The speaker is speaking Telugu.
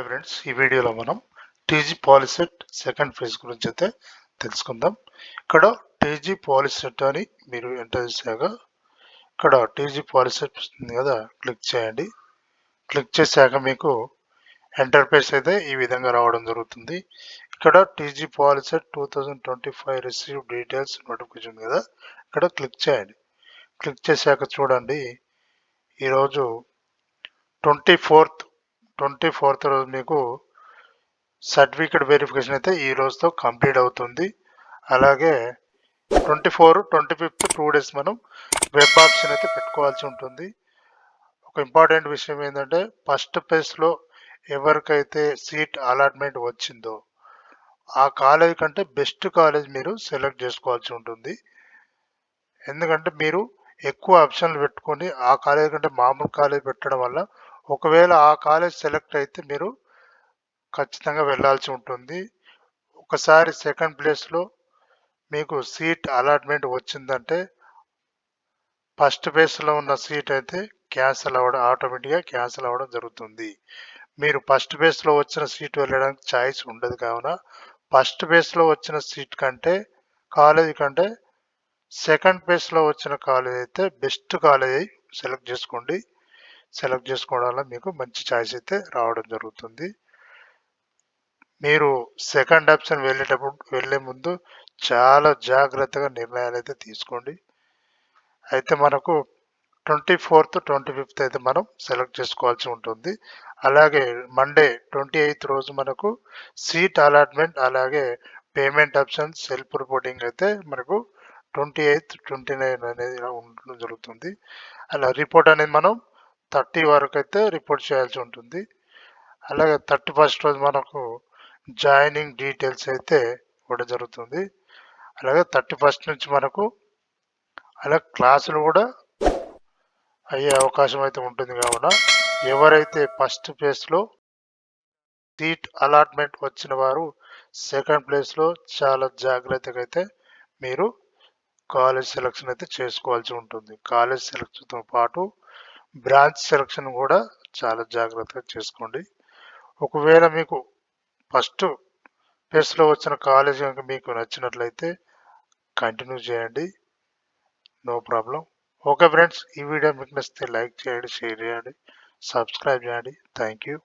హాయ్ ఫ్రెండ్స్, ఈ వీడియోలో మనం టీజీ పాలిసెట్ సెకండ్ ఫేజ్ గురించి అయితే తెలుసుకుందాం. ఇక్కడ టీజీ పాలిసెట్ అని మీరు ఎంటర్ చేశాక ఇక్కడ టీజీ పాలిసెట్ వస్తుంది కదా, క్లిక్ చేయండి. క్లిక్ చేశాక మీకు ఇంటర్ఫేస్ అయితే ఈ విధంగా రావడం జరుగుతుంది. ఇక్కడ TG POLYCET 2025 receive details notification కదా, ఇక్కడ క్లిక్ చేయండి. క్లిక్ చేశాక చూడండి, ఈరోజు 24th రోజు మీకు సర్టిఫికేట్ వెరిఫికేషన్ అయితే ఈ రోజుతో కంప్లీట్ అవుతుంది. అలాగే 25th 2 డేస్ మనం వెబ్ ఆప్షన్ అయితే పెట్టుకోవాల్సి ఉంటుంది. ఒక ఇంపార్టెంట్ విషయం ఏంటంటే, ఫస్ట్ ఫేజ్లో ఎవరికైతే సీట్ అలాట్మెంట్ వచ్చిందో ఆ కాలేజ్ కంటే బెస్ట్ కాలేజ్ మీరు సెలెక్ట్ చేసుకోవాల్సి ఉంటుంది. ఎందుకంటే మీరు ఎక్కువ ఆప్షన్లు పెట్టుకొని ఆ కాలేజ్ కంటే మామూలు కాలేజ్ పెట్టడం వల్ల ఒకవేళ ఆ కాలేజ్ సెలెక్ట్ అయితే మీరు ఖచ్చితంగా వెళ్ళాల్సి ఉంటుంది. ఒకసారి సెకండ్ ప్లేస్లో మీకు సీట్ అలాట్మెంట్ వచ్చిందంటే ఫస్ట్ ప్లేస్లో ఉన్న సీట్ అయితే ఆటోమేటిక్గా క్యాన్సిల్ అవ్వడం జరుగుతుంది. మీరు ఫస్ట్ ప్లేస్లో వచ్చిన సీట్ వెళ్ళడానికి ఛాయిస్ ఉండదు. కావున ఫస్ట్ ప్లేస్లో వచ్చిన సీట్ కంటే కాలేజ్ కంటే సెకండ్ ప్లేస్లో వచ్చిన కాలేజ్ అయితే బెస్ట్ కాలేజ్ సెలెక్ట్ చేసుకోండి. సెలెక్ట్ చేసుకోవడం వల్ల మీకు మంచి ఛాయిస్ అయితే రావడం జరుగుతుంది. మీరు సెకండ్ ఆప్షన్ వెళ్ళే ముందు చాలా జాగ్రత్తగా నిర్ణయాలు అయితే తీసుకోండి. అయితే మనకు 24th 25th అయితే మనం సెలెక్ట్ చేసుకోవాల్సి ఉంటుంది. అలాగే మండే 28th రోజు మనకు సీట్ అలాట్మెంట్, అలాగే పేమెంట్ ఆప్షన్, సెల్ఫ్ రిపోర్టింగ్ అయితే మనకు 28th 29 అనేది ఉండడం జరుగుతుంది. అలా రిపోర్ట్ అనేది మనం 30 వరకు అయితే రిపోర్ట్ చేయాల్సి ఉంటుంది. అలాగే 31st రోజు మనకు జాయినింగ్ డీటెయిల్స్ అయితే ఇవ్వడం జరుగుతుంది. అలాగే 31st నుంచి మనకు అలాగే క్లాసులు కూడా అయ్యే అవకాశం అయితే ఉంటుంది. కావున ఎవరైతే ఫస్ట్ ప్లేస్లో సీట్ అలాట్మెంట్ వచ్చిన వారు సెకండ్ ప్లేస్లో చాలా జాగ్రత్తగా అయితే మీరు కాలేజ్ సెలక్షన్ అయితే చేసుకోవాల్సి ఉంటుంది. కాలేజ్ సెలక్షన్తో పాటు బ్రాంచ్ సెలక్షన్ కూడా చాలా జాగ్రత్తగా చేసుకోండి. ఒకవేళ మీకు ఫస్ట్ ప్లేస్లో వచ్చిన కాలేజ్ కనుక మీకు నచ్చినట్లయితే కంటిన్యూ చేయండి, నో ప్రాబ్లం. ఓకే ఫ్రెండ్స్, ఈ వీడియో మీకు నచ్చితే లైక్ చేయండి, షేర్ చేయండి, సబ్స్క్రైబ్ చేయండి. Thank you.